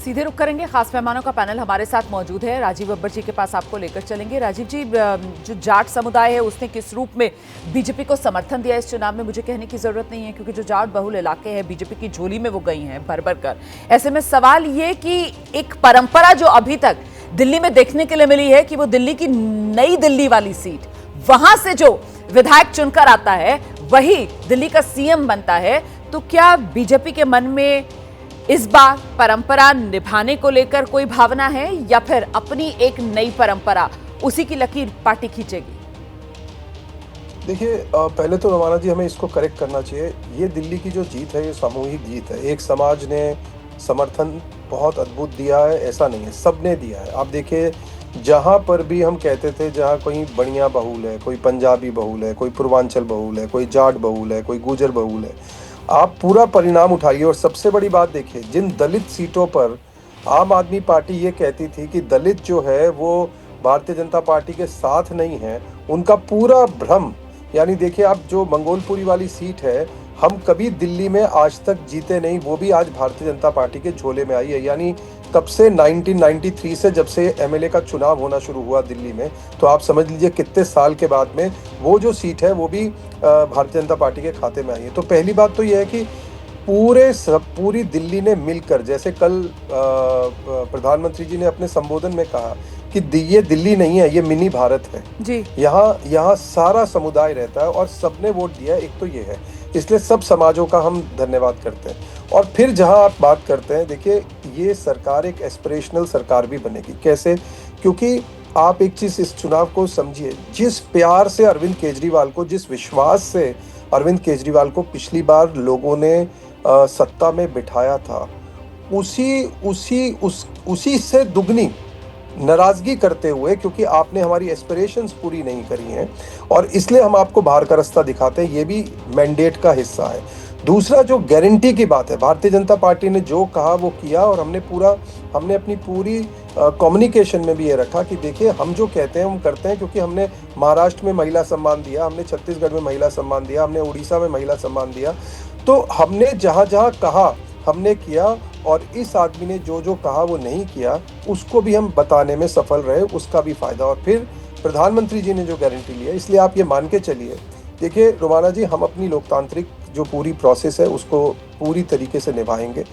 सीधे रुख करेंगे, खास मेहमानों का पैनल हमारे साथ मौजूद है। राजीव बब्बर जी के पास आपको लेकर चलेंगे। राजीव जी, जो जाट समुदाय है उसने किस रूप में बीजेपी को समर्थन दिया इस चुनाव में, मुझे कहने की जरूरत नहीं है, क्योंकि जो जाट बहुल इलाके हैं बीजेपी की झोली में वो गई हैं भर भर कर। ऐसे में सवाल ये कि एक परंपरा जो अभी तक दिल्ली में देखने के लिए मिली है कि वो दिल्ली की नई दिल्ली वाली सीट, वहां से जो विधायक चुनकर आता है वही दिल्ली का सीएम बनता है, तो क्या बीजेपी के मन में इस बार परंपरा निभाने को लेकर कोई भावना है, या फिर अपनी एक नई परंपरा, उसी की लकीर पार्टी खींचेगी? देखिए, पहले तो रवाना जी हमें इसको करेक्ट करना चाहिए। ये दिल्ली की जो जीत है ये सामूहिक जीत है। एक समाज ने समर्थन बहुत अद्भुत दिया है ऐसा नहीं है, सबने दिया है। आप देखिए, जहाँ पर भी हम कहते थे जहाँ कोई बनिया बहुल है, कोई पंजाबी बहुल है, कोई पूर्वांचल बहुल है, कोई जाट बहुल है, कोई गुजर बहुल है, आप पूरा परिणाम उठाइए। और सबसे बड़ी बात देखिए, जिन दलित सीटों पर आम आदमी पार्टी ये कहती थी कि दलित जो है वो भारतीय जनता पार्टी के साथ नहीं है, उनका पूरा भ्रम, यानी देखिए आप जो मंगोलपुरी वाली सीट है, हम कभी दिल्ली में आज तक जीते नहीं, वो भी आज भारतीय जनता पार्टी के झोले में आई है। यानी तब से 1993 से जब से एमएलए का चुनाव होना शुरू हुआ दिल्ली में, तो आप समझ लीजिए कितने साल के बाद में वो जो सीट है वो भी भारतीय जनता पार्टी के खाते में आई है। तो पहली बात तो ये है कि पूरी दिल्ली ने मिलकर, जैसे कल प्रधानमंत्री जी ने अपने संबोधन में कहा कि ये दिल्ली नहीं है, ये मिनी भारत है जी। यहाँ सारा समुदाय रहता है और सबने वोट दिया है, एक तो ये है, इसलिए सब समाजों का हम धन्यवाद करते हैं। और फिर जहां आप बात करते हैं, देखिए ये सरकार एक एस्पिरेशनल सरकार भी बनेगी। कैसे? क्योंकि आप एक चीज इस चुनाव को समझिए, जिस प्यार से अरविंद केजरीवाल को, जिस विश्वास से अरविंद केजरीवाल को पिछली बार लोगों ने सत्ता में बिठाया था, उसी से दुगनी नाराजगी करते हुए, क्योंकि आपने हमारी एस्पिरेशंस पूरी नहीं करी हैं और इसलिए हम आपको बाहर का रास्ता दिखाते हैं, ये भी मैंडेट का हिस्सा है। दूसरा जो गारंटी की बात है, भारतीय जनता पार्टी ने जो कहा वो किया और हमने अपनी पूरी कम्युनिकेशन में भी ये रखा कि देखिए हम जो कहते हैं हम करते हैं, क्योंकि हमने महाराष्ट्र में महिला सम्मान दिया, हमने छत्तीसगढ़ में महिला सम्मान दिया, हमने उड़ीसा में महिला सम्मान दिया। तो हमने जहाँ कहा हमने किया, और इस आदमी ने जो कहा वो नहीं किया, उसको भी हम बताने में सफल रहे, उसका भी फायदा। और फिर प्रधानमंत्री जी ने जो गारंटी ली है, इसलिए आप ये मान के चलिए। देखिए रोमाना जी, हम अपनी लोकतांत्रिक जो पूरी प्रोसेस है उसको पूरी तरीके से निभाएंगे।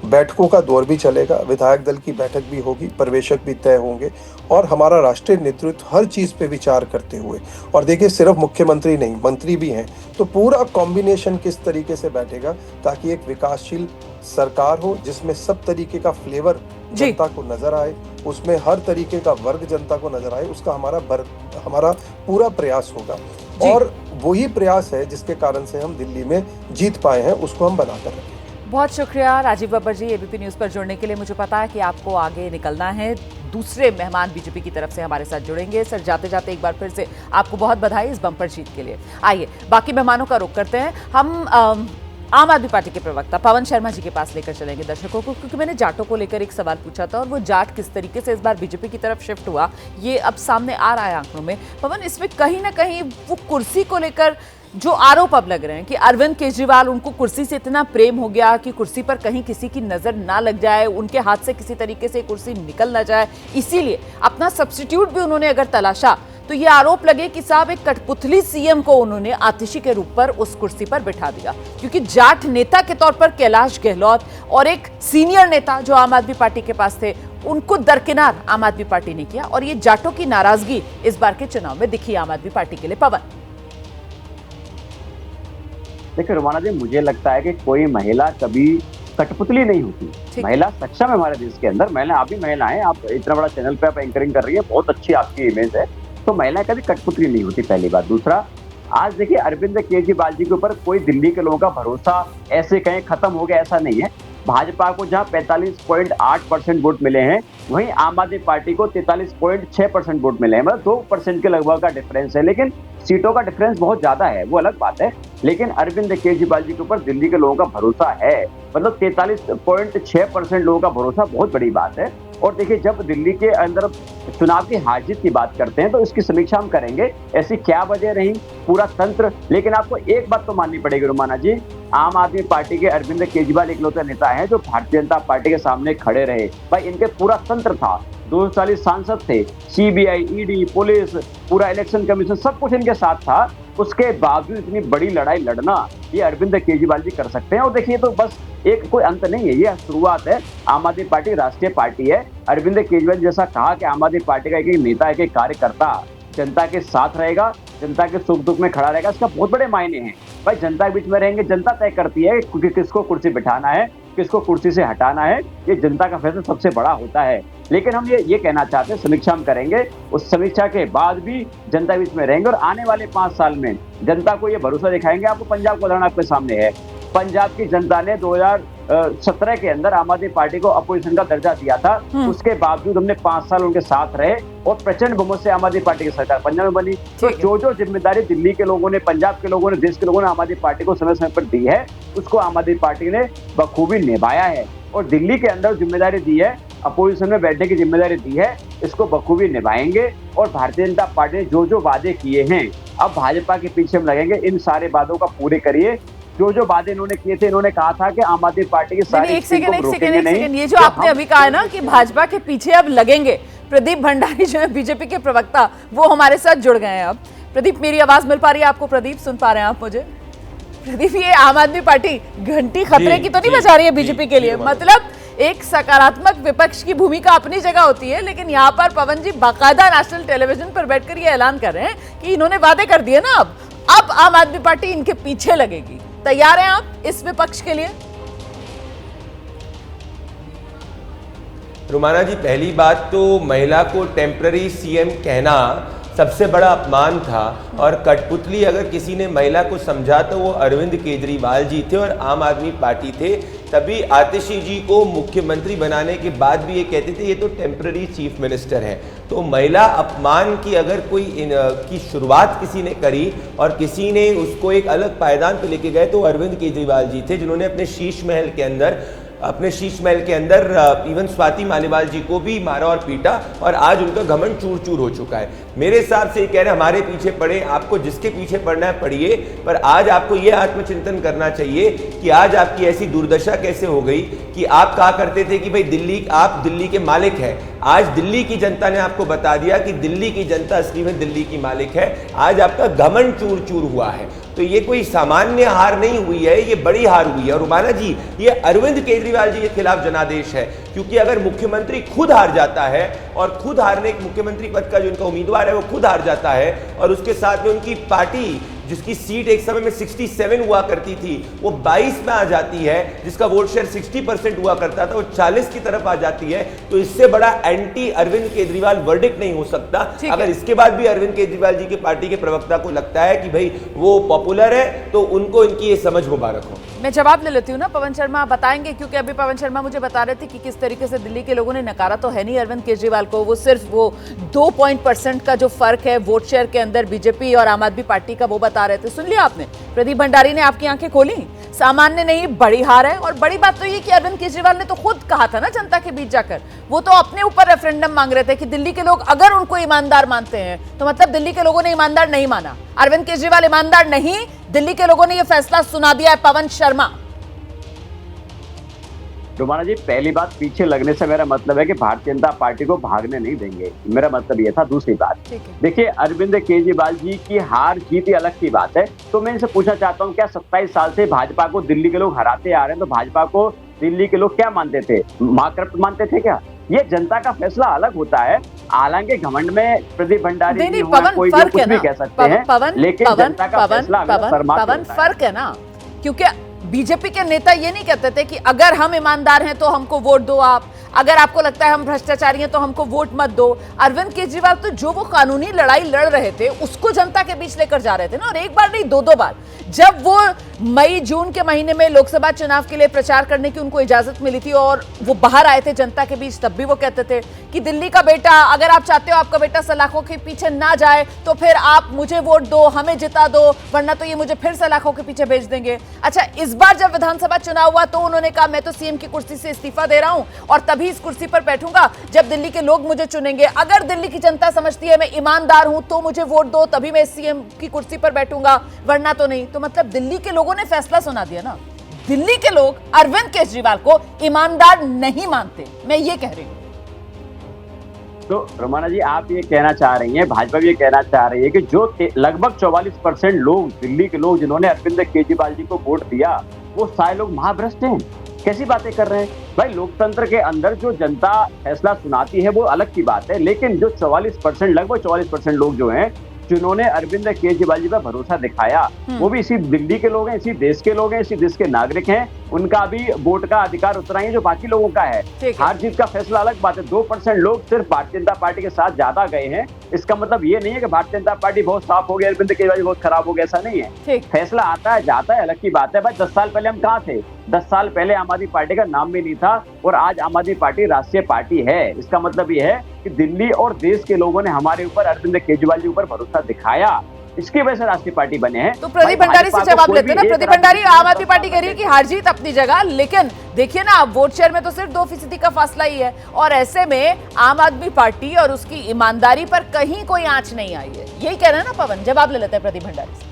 बैठकों का दौर भी चलेगा, विधायक दल की बैठक भी होगी, प्रवेशक भी तय होंगे और हमारा राष्ट्रीय नेतृत्व हर चीज़ पे विचार करते हुए, और देखिए सिर्फ मुख्यमंत्री नहीं, मंत्री भी हैं, तो पूरा कॉम्बिनेशन किस तरीके से बैठेगा ताकि एक विकासशील सरकार हो जिसमें सब तरीके का फ्लेवर जनता को नजर आए, उसमें हर तरीके का वर्ग जनता को नजर आए, उसका हमारा पूरा प्रयास होगा। और वही प्रयास है जिसके कारण से हम दिल्ली में जीत पाए हैं, उसको हम बनाकर रखें। बहुत शुक्रिया राजीव बब्बर जी, एबीपी न्यूज़ पर जुड़ने के लिए। मुझे पता है कि आपको आगे निकलना है, दूसरे मेहमान बीजेपी की तरफ से हमारे साथ जुड़ेंगे। सर, जाते जाते एक बार फिर से आपको बहुत बधाई इस बम्पर जीत के लिए। आइए बाकी मेहमानों का रुख करते हैं। हम आम आदमी पार्टी के प्रवक्ता पवन शर्मा जी के पास लेकर चलेंगे दर्शकों को, क्योंकि मैंने जाटों को लेकर एक सवाल पूछा था और वो जाट किस तरीके से इस बार बीजेपी की तरफ शिफ्ट हुआ ये अब सामने आ रहा है आंकड़ों में। पवन, इसमें कहीं ना कहीं वो कुर्सी को लेकर जो आरोप अब लग रहे हैं कि अरविंद केजरीवाल, उनको कुर्सी से इतना प्रेम हो गया कि कुर्सी पर कहीं किसी की नजर ना लग जाए, उनके हाथ से किसी तरीके से कुर्सी निकल ना जाए, इसीलिए अपना सब्स्टिट्यूट भी उन्होंने अगर तलाशा तो ये आरोप लगे कि साहब एक कठपुतली सीएम को उन्होंने आतिशी के रूप पर उस कुर्सी पर बिठा दिया। क्योंकि जाट नेता के तौर पर कैलाश गहलोत और एक सीनियर नेता जो आम आदमी पार्टी के पास थे, उनको दरकिनार आम आदमी पार्टी ने किया और ये जाटों की नाराजगी इस बार के चुनाव में दिखी आम आदमी पार्टी के लिए। पवन, देखिए रोमाना जी, मुझे लगता है कि कोई महिला कभी कठपुतली नहीं होती। महिला सक्षम है हमारे देश के अंदर। महिला, आप भी महिला हैं, आप इतना बड़ा चैनल पे आप एंकरिंग कर रही है, बहुत अच्छी आपकी इमेज है, तो महिला कभी कठपुतली नहीं होती, पहली बात। दूसरा, आज देखिए अरविंद केजरीवाल जी के ऊपर कोई दिल्ली के लोगों का भरोसा ऐसे कहीं खत्म हो गया, ऐसा नहीं है। भाजपा को जहां 45.8% वोट मिले हैं, वहीं आम आदमी पार्टी को 43.6% वोट मिले हैं, मतलब 2% के लगभग का डिफरेंस है। लेकिन सीटों का डिफरेंस बहुत ज्यादा है, वो अलग बात है। लेकिन अरविंद केजरीवाल जी के ऊपर दिल्ली के लोगों का भरोसा है, मतलब 43.6% लोगों का भरोसा बहुत बड़ी बात है। और देखिए, जब दिल्ली के अंदर चुनाव की हार जीत की बात करते हैं तो इसकी समीक्षा हम करेंगे, ऐसी क्या वजह रही, पूरा तंत्र। लेकिन आपको एक बात तो माननी पड़ेगी रोमाना जी आम आदमी पार्टी के अरविंद केजरीवाल इकलौते नेता हैं जो भारतीय जनता पार्टी के सामने खड़े रहे। भाई इनके पूरा तंत्र था, 240 सांसद थे, सीबीआई, ईडी, पुलिस, पूरा इलेक्शन कमीशन, सब कुछ इनके साथ था। उसके बावजूद इतनी बड़ी लड़ाई लड़ना ये अरविंद केजरीवाल जी कर सकते हैं। और देखिए तो बस एक कोई अंत नहीं है, ये शुरुआत है। आम आदमी पार्टी राष्ट्रीय पार्टी है। अरविंद केजरीवाल जैसा कहा कि आम आदमी पार्टी का एक नेता, एक कार्यकर्ता जनता के साथ रहेगा, जनता के सुख दुख में खड़ा रहेगा, इसका बहुत बड़े मायने हैं। भाई जनता के बीच में रहेंगे, जनता तय करती है कि किसको कुर्सी बिठाना है, किसको कुर्सी से हटाना है। ये जनता का फैसला सबसे बड़ा होता है। लेकिन हम ये कहना चाहते हैं, समीक्षा हम करेंगे, उस समीक्षा के बाद भी जनता के बीच में रहेंगे और आने वाले 5 साल में जनता को ये भरोसा दिखाएंगे। आपको पंजाब का उदाहरण आपके सामने है। पंजाब की जनता ने 2017 के अंदर आम आदमी पार्टी को अपोजिशन का दर्जा दिया था। उसके बावजूद हमने 5 साल उनके साथ रहे और प्रचंड बहुमत से आम आदमी पार्टी की सरकार पंजाब में बनी। तो जो जिम्मेदारी दिल्ली के लोगों ने, पंजाब के लोगों ने, देश के लोगों ने आम आदमी पार्टी को समय समय पर दी है, उसको आम आदमी पार्टी ने बखूबी निभाया है। और दिल्ली के अंदर जिम्मेदारी दी है, अपोजिशन में बैठने की जिम्मेदारी दी है, इसको बखूबी निभाएंगे। और भारतीय जनता पार्टी ने जो वादे किए हैं, अब भाजपा के पीछे हम लगेंगे, इन सारे वादों का पूरे करिए। जो वादे इन्होंने किए थे, इन्होंने कहा था कि आम आदमी पार्टी की सारी एक सेकंड, ये जो आपने अभी कहा है ना कि भाजपा के पीछे अब लगेंगे, प्रदीप भंडारी जो है बीजेपी के प्रवक्ता, वो हमारे साथ जुड़ गए हैं अब। प्रदीप, मेरी आवाज मिल पा रही है आपको? प्रदीप, सुन पा रहे हैं आप मुझे? प्रदीप, ये आम आदमी पार्टी घंटी खतरे की तो नहीं बजा रही है बीजेपी के लिए? मतलब एक सकारात्मक विपक्ष की भूमिका अपनी जगह होती है, लेकिन यहाँ पर पवन जी बाकायदा नेशनल टेलीविजन पर बैठकर ये ऐलान कर रहे हैं कि इन्होंने वादे कर दिए ना, अब आम आदमी पार्टी इनके पीछे लगेगी। तैयार हैं आप इस विपक्ष के लिए? रुमाना जी, पहली बात तो महिला को टेम्पररी सीएम कहना सबसे बड़ा अपमान था। और कठपुतली अगर किसी ने महिला को समझा तो वो अरविंद केजरीवाल जी थे और आम आदमी पार्टी थे। तभी आतिशी जी को मुख्यमंत्री बनाने के बाद भी ये कहते थे ये तो टेम्पररी चीफ मिनिस्टर हैं। तो महिला अपमान की अगर कोई की शुरुआत किसी ने करी और किसी ने उसको एक अलग पायदान पे लेके गए तो अरविंद केजरीवाल जी थे, जिन्होंने अपने शीश महल के अंदर इवन स्वाति मालीवाल जी को भी मारा और पीटा, और आज उनका घमंड चूर चूर हो चुका है। मेरे हिसाब से ये कह रहे हैं हमारे पीछे पड़े, आपको जिसके पीछे पड़ना है पड़िए, पर आज आपको ये आत्मचिंतन करना चाहिए कि आज आपकी ऐसी दुर्दशा कैसे हो गई कि आप कहा करते थे कि भाई आप दिल्ली के मालिक हैं। आज दिल्ली की जनता ने आपको बता दिया कि दिल्ली की जनता असली में दिल्ली की मालिक है। आज आपका घमंड चूर चूर हुआ है। तो ये कोई सामान्य हार नहीं हुई है, ये बड़ी हार हुई है। और रुमाना जी, ये अरविंद केजरीवाल जी के खिलाफ जनादेश है, क्योंकि अगर मुख्यमंत्री खुद हार जाता है और खुद हारने मुख्यमंत्री पद का जो उनका उम्मीदवार है वो खुद हार जाता है और उसके साथ में उनकी पार्टी जिसकी सीट एक समय में 67 हुआ करती थी वो 22 में आ जाती है, जिसका वोट शेयर 60% हुआ करता था वो 40 की तरफ आ जाती है, तो इससे बड़ा एंटी अरविंद केजरीवाल वर्डिक्ट नहीं हो सकता। अगर इसके बाद भी अरविंद केजरीवाल जी के पार्टी के प्रवक्ता को लगता है कि भाई वो पॉपुलर है तो उनको इनकी ये समझ मुबारक हो। मैं जवाब ले लेती हूँ ना, पवन शर्मा बताएंगे, क्योंकि अभी पवन शर्मा मुझे बता रहे थे कि किस तरीके से दिल्ली के लोगों ने नकारा तो है नहीं अरविंद केजरीवाल को, वो सिर्फ वो 2% का जो फर्क है वोट शेयर के अंदर बीजेपी और आम आदमी पार्टी का, वो बता रहे थे। सुन लिया आपने? प्रदीप भंडारी ने आपकी आंखें खोली। सामान्य नहीं, बड़ी हार है। और बड़ी बात तो ये कि अरविंद केजरीवाल ने तो खुद कहा था ना जनता के बीच जाकर, वो तो अपने ऊपर रेफरेंडम मांग रहे थे कि दिल्ली के लोग अगर उनको ईमानदार मानते हैं तो मतलब दिल्ली के लोगों ने ईमानदार नहीं माना। अरविंद केजरीवाल ईमानदार नहीं, दिल्ली के लोगों ने यह फैसला सुना दिया है। पवन शर्मा, रुमाना जी, पहली बात, पीछे लगने से मेरा मतलब है कि भारतीय जनता पार्टी को भागने नहीं देंगे, मेरा मतलब ये था। दूसरी बात, देखिए अरविंद केजरीवाल जी की हार जीत ही अलग की बात है। तो मैं इनसे पूछना चाहता हूँ, क्या 27 साल से भाजपा को दिल्ली के लोग हराते आ रहे हैं, तो भाजपा को दिल्ली के लोग क्या मानते थे? महाकृत मानते थे क्या? ये जनता का फैसला अलग होता है। हालांकि घमंड में प्रदीप भंडारी जी होना कोई भी कुछ भी कह सकते हैं, लेकिन जनता का फैसला पवन फर्क है ना, क्योंकि बीजेपी के नेता ये नहीं कहते थे कि अगर हम ईमानदार हैं तो हमको वोट दो आप, अगर आपको लगता है हम भ्रष्टाचारी हैं तो हमको वोट मत दो। अरविंद केजरीवाल तो जो वो कानूनी लड़ाई लड़ रहे थे उसको जनता के बीच लेकर जा रहे थे ना, और एक बार नहीं 2-2 बार। जब वो मई जून के महीने में लोकसभा चुनाव के लिए प्रचार करने की उनको इजाजत मिली थी और वो बाहर आए थे जनता के बीच, तब भी वो कहते थे कि दिल्ली का बेटा, अगर आप चाहते हो आपका बेटा सलाखों के पीछे ना जाए तो फिर आप मुझे वोट दो, हमें जिता दो, वरना तो ये मुझे फिर सलाखों के पीछे भेज देंगे। अच्छा, इस बार जब विधानसभा चुनाव हुआ तो उन्होंने कहा मैं तो सीएम की कुर्सी से इस्तीफा दे रहा हूं और तभी इस कुर्सी पर बैठूंगा जब दिल्ली के लोग मुझे चुनेंगे। अगर दिल्ली की जनता समझती है मैं ईमानदार हूं तो मुझे वोट दो, तभी मैं सीएम की कुर्सी पर बैठूंगा, वरना तो नहीं। तो तो मतलब दिल्ली के लोगों ने फैसला सुना दिया ना। दिल्ली के लोग अरविंद केजरीवाल को ईमानदार नहीं मानते, मैं ये कह रही हूं। तो रोमाना जी, आप ये कहना चाह रही हैं, भाजपा भी ये कहना चाह रही है कि जो लगभग 44% लोग, दिल्ली के लोग जिन्होंने अरविंद केजरीवाल जी को वोट दिया, वो सारे लोग महाभ्रष्ट हैं? कैसी बातें कर रहे हैं भाई? लोकतंत्र के अंदर जो जनता फैसला सुनाती है वो अलग की बात है, लेकिन जो 44%, लगभग 44% लोग जो हैं, जिन्होंने अरविंद केजरीवाल जी पर भरोसा दिखाया, वो भी इसी दिल्ली के लोग हैं, इसी देश के लोग हैं, इसी देश के नागरिक हैं। उनका भी वोट का अधिकार उतना ही है जो बाकी लोगों का है। हार जीत का फैसला अलग बात है। 2% लोग सिर्फ भारतीय जनता पार्टी के साथ ज्यादा गए हैं, इसका मतलब ये नहीं है कि भारतीय जनता पार्टी बहुत साफ हो गई, अरविंद केजरीवाल बहुत खराब हो गया, ऐसा नहीं है। फैसला आता है जाता है, अलग की बात है। भाई 10 साल पहले हम कहाँ थे? 10 साल पहले आम आदमी पार्टी का नाम भी नहीं था, और आज आम आदमी पार्टी राष्ट्रीय पार्टी है। इसका मतलब ये है कि दिल्ली और देश के लोगों ने हमारे ऊपर, अरविंद केजरीवाल जी ऊपर भरोसा दिखाया, इसकी वजह से राष्ट्रीय पार्टी बने हैं। तो प्रदीप भंडारी से जवाब लेते हैं ना। प्रदीप भंडारी, आम आदमी पार्टी कह रही है कि हार जीत अपनी जगह, लेकिन देखिए ना, अब वोट शेयर में तो सिर्फ 2% का फासला ही है, और ऐसे में आम आदमी पार्टी और उसकी ईमानदारी पर कहीं कोई आंच नहीं आई है। यही कह रहे हैं ना पवन? जवाब ले लेते हैं प्रदीप भंडारी से।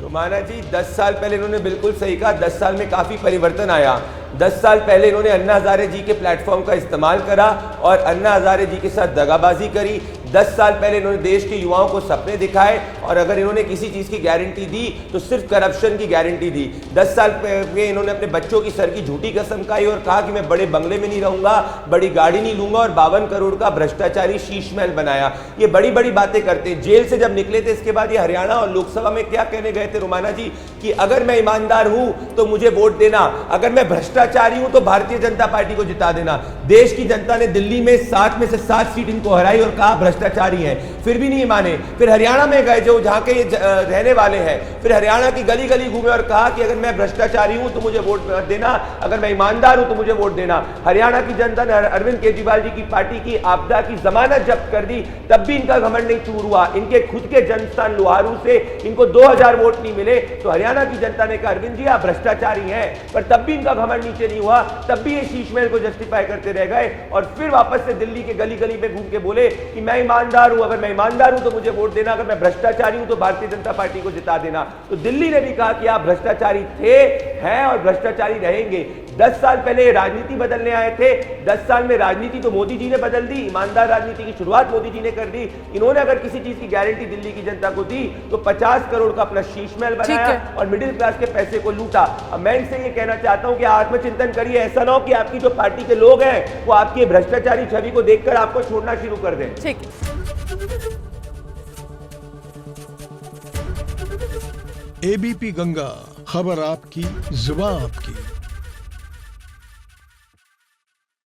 रोमाना जी, 10 साल पहले इन्होंने बिल्कुल सही कहा, 10 साल में काफी परिवर्तन आया। 10 साल पहले इन्होंने अन्ना हजारे जी के प्लेटफॉर्म का इस्तेमाल करा और अन्ना हजारे जी के साथ दगाबाजी करी। 10 साल पहले इन्होंने देश के युवाओं को सपने दिखाए, और अगर इन्होंने किसी चीज़ की गारंटी दी तो सिर्फ करप्शन की गारंटी दी। 10 साल पहले इन्होंने अपने बच्चों की सर की झूठी कसम खाई और कहा कि मैं बड़े बंगले में नहीं रहूंगा, बड़ी गाड़ी नहीं लूंगा, और 52 करोड़ का भ्रष्टाचारी शीश महल बनाया। ये बड़ी बड़ी बातें करते हैं। जेल से जब निकले थे इसके बाद ये हरियाणा और लोकसभा में क्या कहने गए थे रोमाना जी, कि अगर मैं ईमानदार हूं तो मुझे वोट देना, अगर मैं भ्रष्टाचारी हूं तो भारतीय जनता पार्टी को जिता देना। देश की जनता ने दिल्ली में 7 में से 7 सीट इनको हराई और कहा भ्रष्टाचारी हैं, फिर भी नहीं माने। फिर हरियाणा में गए, जो जहां के ये रहने वाले हैं, फिर हरियाणा की गली गली घूमे और कहा कि अगर मैं भ्रष्टाचारी हूं तो मुझे वोट देना, अगर मैं ईमानदार हूं तो मुझे वोट देना। हरियाणा की जनता ने अरविंद केजरीवाल जी की पार्टी की आपदा की जमानत जब्त कर दी, तब भी इनका घमंड नहीं चूर हुआ। इनके खुद के जन्मस्थान लोहारू से इनको 2000 वोट नहीं मिले, तो हरियाणा की जनता ने कहा अरविंद जी आप भ्रष्टाचारी हैं, पर तब भी इनका घमंड नीचे नहीं हुआ, तब भी ये शीश महल को जस्टिफाई करते रह गए, और फिर वापस से दिल्ली के गली गली में घूम के बोले कि मैं ईमानदार हूं, अगर मैं ईमानदार हूं तो मुझे वोट देना, अगर मैं भ्रष्टाचारी हूं तो भारतीय जनता पार्टी को जिता देना। तो दिल्ली ने भी कहा कि आप भ्रष्टाचारी थे, हैं और भ्रष्टाचारी रहेंगे। 10 साल पहले राजनीति बदलने आए थे, 10 साल में राजनीति तो मोदी जी ने बदल दी, ईमानदार राजनीति की शुरुआत मोदी जी ने कर दी। इन्होंने अगर किसी चीज की गारंटी दिल्ली की जनता को दी तो 50 करोड़ का अपना शीश महल बनाया और मिडिल क्लास के पैसे को लूटा। अब मैं इनसे ये कहना चाहता हूं कि आत्मचिंतन करिए, ऐसा ना हो कि आपकी जो पार्टी के लोग हैं वो आपकी भ्रष्टाचारी छवि को देखकर आपको छोड़ना शुरू कर दें। ठीक। एबीपी गंगा, खबर आपकी, जुबान आपकी।